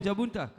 Jabunta.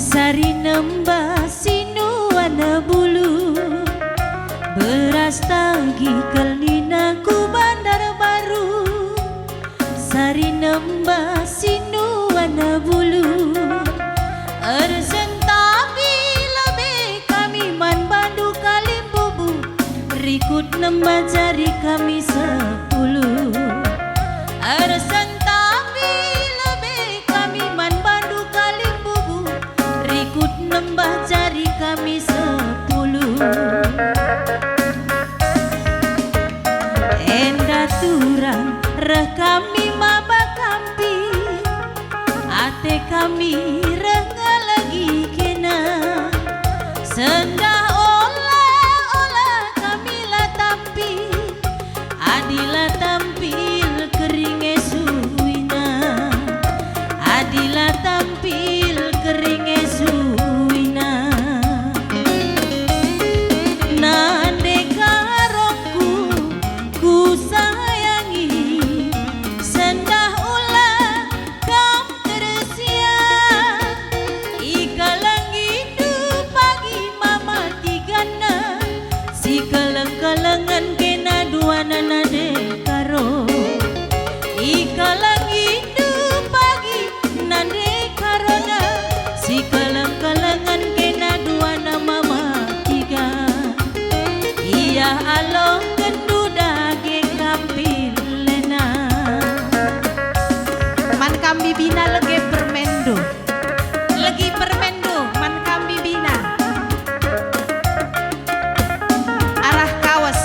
Sari nembah sinuana bulu, beras tagi kalina ku bandar baru. Sari nembah sinuana bulu, ersen tapi lebih kami man bandu kalim bubu, rikut nembah jari kami 10. Ersen tapi lebih kami man bandu kalim bubu, rikut nembah jari kami 10. Enda turang reh kami maba kampi, ate kami reh lagi kena. Sendah olah kami lah tampil, adilah tampil keringe suwina, adilah tampil keringe suwina. Nande karongku ku sayangi, sendah ulah kam tersia. Ikalang hidup pagi mama tigana, si kaleng-kalengan kena dua nade karo. Ikalang hidup pagi nade karona, si kaleng-kalengan kena dua mama tiga. Iya along kendu dage kampil lena, man kami bina lagi permendo, lagi permendo man kami bina arah kawas.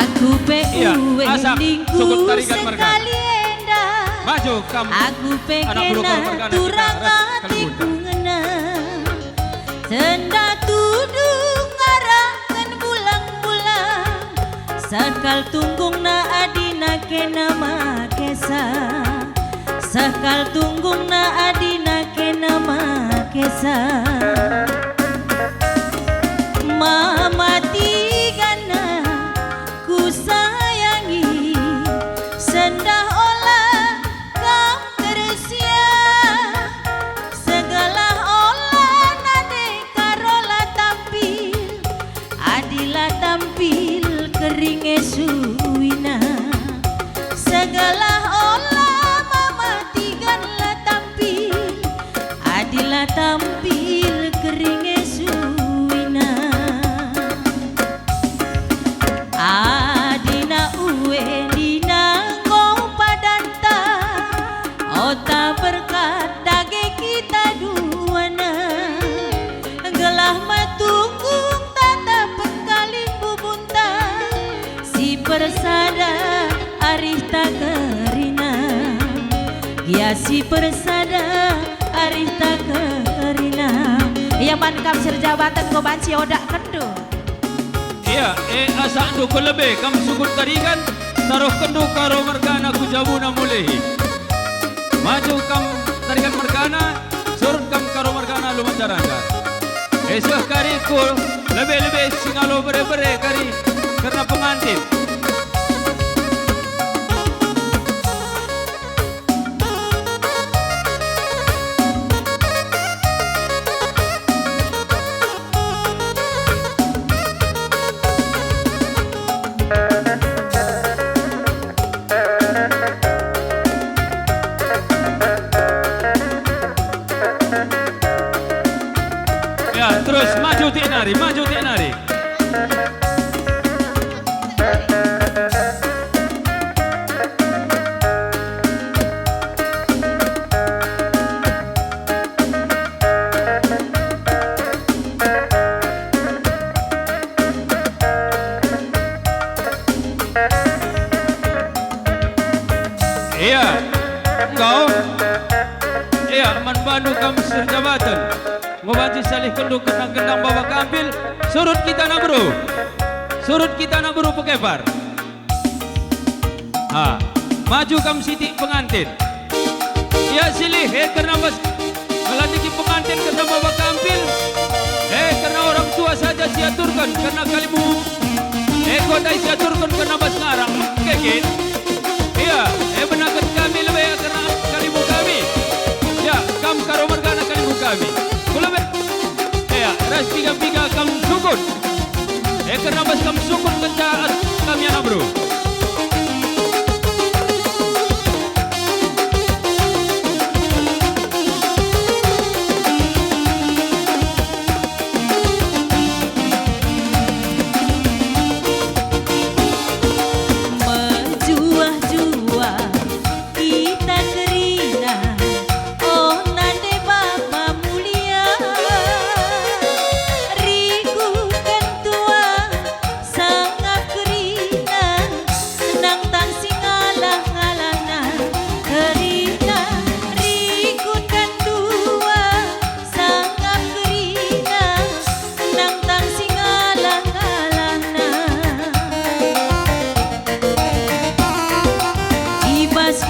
Aku pengen lingku sekali endah, Maju kamu. aku pengen turang hatiku ngena. Senda tudung ngarakan bulang-bulang, sakal tunggung na adina kena makesa. Sakal tunggung na adina kena makesa. Mama tigana ku sayangi, sendah olah kam tersia. Segala olah nade karola tampil, adilah tampil keringe suwina. Segala olah mama tiganlah tampil, adilah tampil keringe suwina. Adina uwe dina ngau padanta, ota berkat dage kita duana. Gelah matunggung tata pengkaling bubunta, si persada arih takerina. Ya si persada arih takerina. Ya man kam serjabatan go banci odak kendo. Iya, asa ando ko lebe kam sugod tarigan taruh kendo karo margana ku jabu na mulehi. Maju kam tarigan margana, surut kam karo margana lumandaranga. Esok kari ku lebe-lebe singalo bere-bere kari karena pengantin. Terus maju tienari, maju tienari. Iya, engkau. Iya, manbandu kamu serjabatan. Ngobaji salih kenduk kendang-kendang bawa kambil. Surut kita nak bro. Surut kita nak bro pekepar. Maju kam siti pengantin. Ya silih karena bas melatih pengantin karena bawa kambil. Karena orang tua saja siaturkan karena kalimu. Kota siaturkan karena bas ngarang kekit. Iya, benakan kami lebih karena kalimu kami. Ya, kam karo margana kalimu kami. Ras piga-piga kamu sukun. Karena bas kamu sukun kencaat kami anak bro.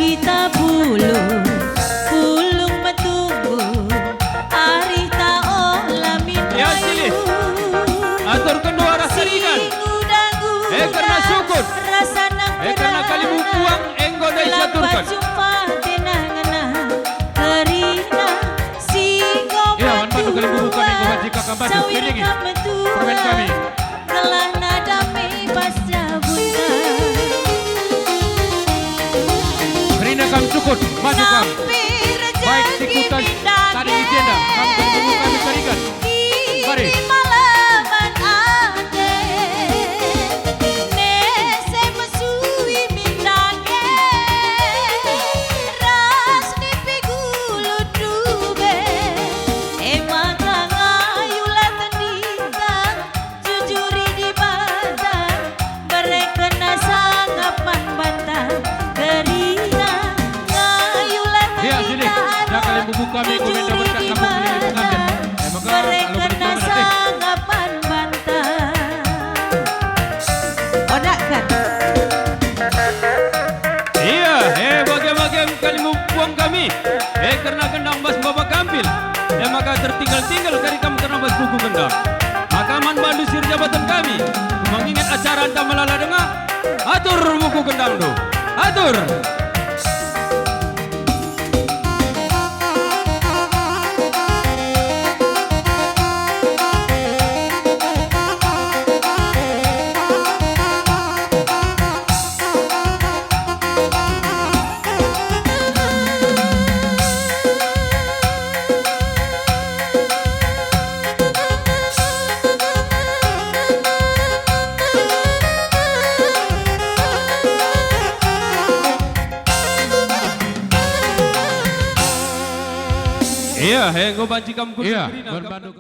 Kita pulung metunggu ari taola mindu. Ya silih atur kedua rasa ringan. Karena sukun. Karena kalimu buang enggo dai saturkan. Ya wan bandu kalimu bukan enggo baji kakak baju piringi. Permen kami. Kelana dame pasca bunga. Kam sukun, maju kam. Baik sikutan tadi di tenda, kamu ketemu kami tarikan. Mari. Kami komenda berkat kampung pilih pengantin. Maka Mereka sangapan bantah. Odakkan. Iya, bagian-bagian kalimu buang kami. Karena kendang bas bawa kampil. Maka tertinggal-tinggal dari kamu karena bas buku kendang. Maka man bandu sir jabatan kami. Mengingat acara anda melala dengar. Atur buku kendang tu. Atur. Iya, go banci kamu kursi Bandung.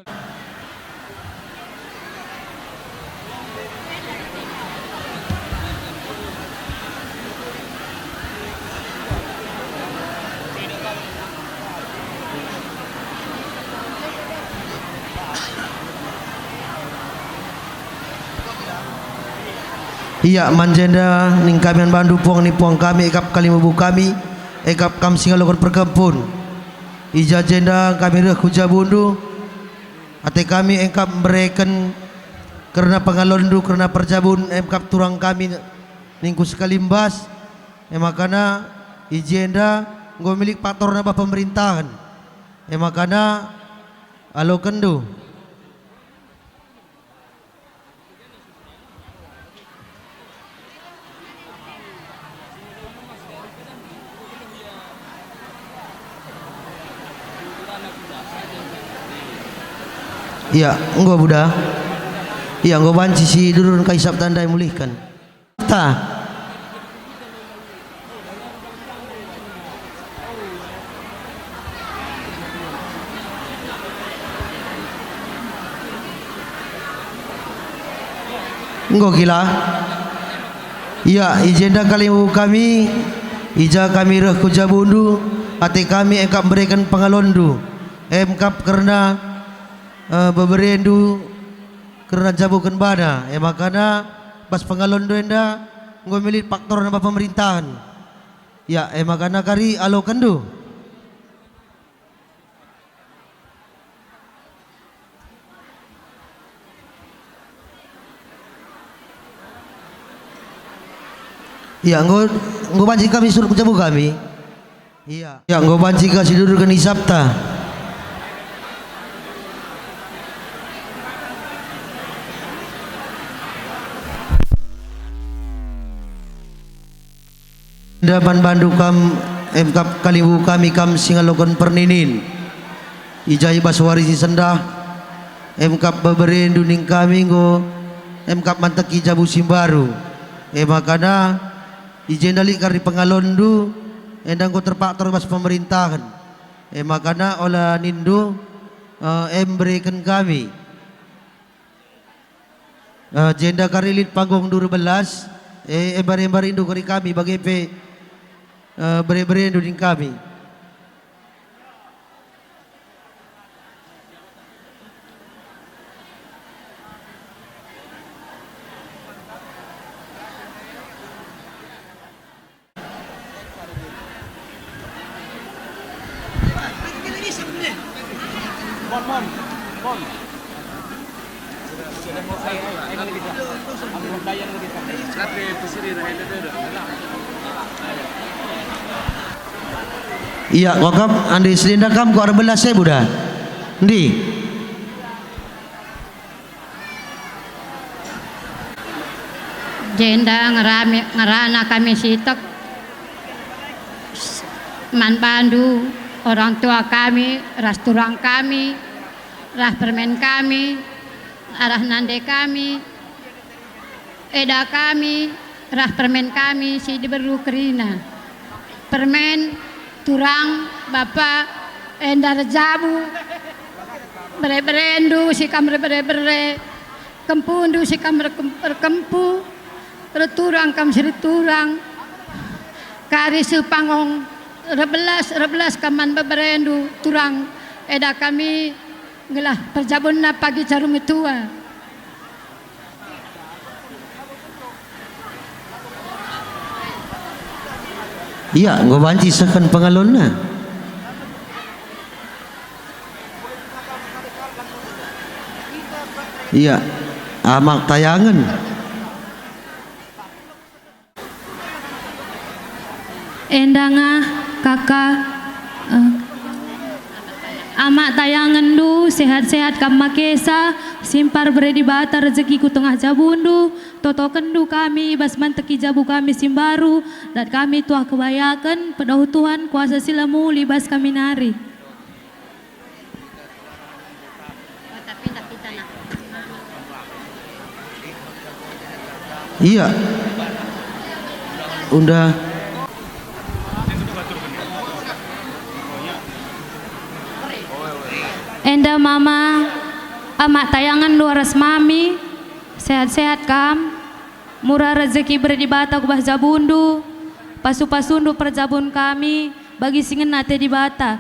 Iya manjenda ning kamian bandu puang ni puang kami ekap kalimubu kami ekap kam singalokon perkempun ija jenda kami reh kuja bundu ate kami engkap mereken karena pengalondu karena perjabun engkap turang kami ningku sekalimbas makana ijenda nggo milik pator naba pemerintahan makana alo kendu. Iya, engkau Buddha. Iya, engkau banci si durun kaisap tanda yang mulihkan. Ta. Engkau gila. Iya, ijenda kami, ija kami reh kujabundu, ate kami engkap berikan pengalondu. Engkap karena beberendu kerana jabukan bana makana pas pengalondu enda nggo milik faktor naba pemerintahan ya makana kari alo kendu ya nggo banci kami suruh jabu kami iya ya nggo banci kasih duduk ke Sabta. Dapan bandu kam emkap kalibu kami kam singalokon perninin ijai baswari si sendah emkap beberendu ning kami nggo emkap manteki jabu simbaru makana ijendali kari pengalondu endang go terpaktor bas pemerintahan makana olah nindu berikan kami jenda kari lit panggung 12 embar indu kari kami bagi pe beri-beri duding kami. Iya, kokam andi selinda kam ko 12 Buddha. Ndi? Jenda ngerana kami sitok man bandu orang tua kami, ras turang kami, ras permen kami, arah nande kami, eda kami, ras permen kami si diberu kerina. Permen turang bapak endar jabu bere-berendu si kamre bere-bere kempundu si kamre kempu returang kam si returang kari sepangong rebelas kaman beberendu turang eda kami gelah perjabunna pagi carum tua. Iya, nggo banci sekan pengalonna. Iya, amak tayangan. Endanga kakak amak tayangan du sehat-sehat kam makesa simpar beredi bata rezeki ku tengah jabundu toto kendu kami bas manteki jabu kami simbaru dan kami tuah kebayakan pedahu Tuhan kuasa silamu libas kami nari. Iya. Udah. Enda mama amak tayangan luaras mami sehat-sehat kam murah rezeki berdi bata kubah jabundu pasu-pasundu perjabun kami bagi singen nate di bata.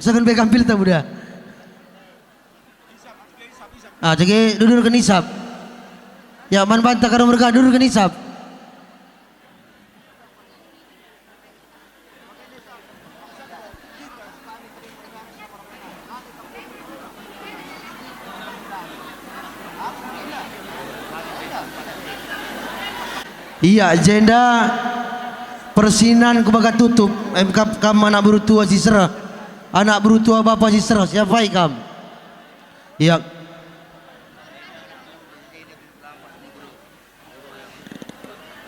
Sekan bekampil tak Buddha. Jadi duduk ke nisab. Ya man bantah karo mereka duduk ke nisab. Iya agenda persinan kebaga tutup kam anak berutua si serah anak berutua bapak si serah siapa ikam iya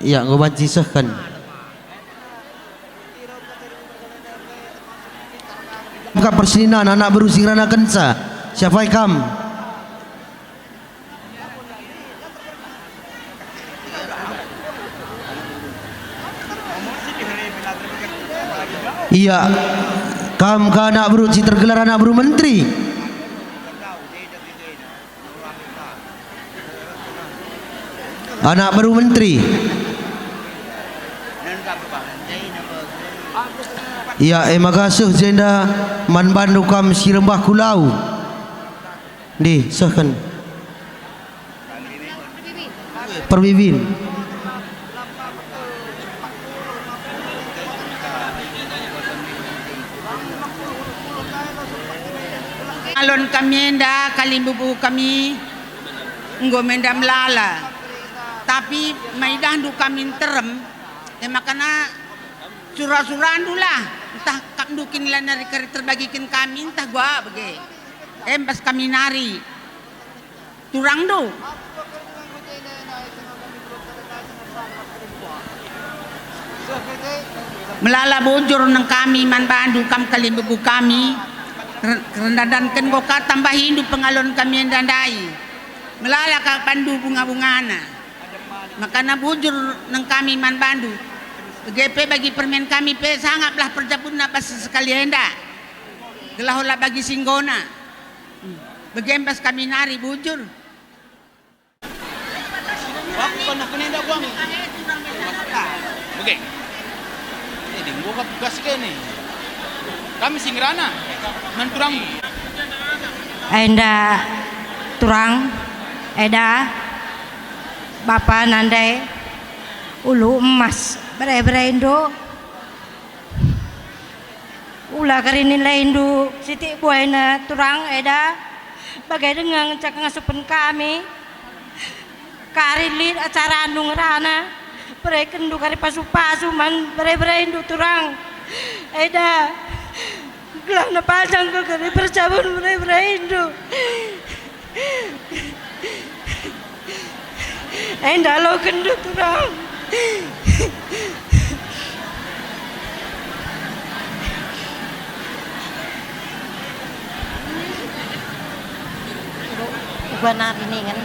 iya ngobat sisahkan buka persinan anak berusia rana kensa siapa ikam iya kam ka anak bro si tergelar anak bro menteri anak baru menteri iya makasih jenda man bandu kam si rembah kulau di sahkan perwiwin Alon kami enda kalimbubu kami nggo menda melala tapi maidah du kami terem makana surah-surah lah entah kak dukin lah nari kari terbagikin kami entah gua bagi pas kami nari turang do melala bojor nang kami man bandu kam kalimbubu kami kerendadan ken goka tambah hindu pengalon kami yang dandai melala ka pandu bunga-bungana makana bujur nang kami man bandu GP bagi permen kami pe sangatlah perjapun pas sekali henda gelahola bagi singgona begembas kami nari bujur waktu nak kena buang oke ini buka tugas ke nih kami singrana menturang enda turang eda bapak nandai ulu emas bre-brendo ulah karinin laindu siti buaina turang eda bagai dengan cak ngasupen kami karilit acara andung rana berekendu kari pasu-pasu man bre-brendo turang eda gelah na pasang ko kari percabun bre-brendo enda lo kendu turang benar ini kan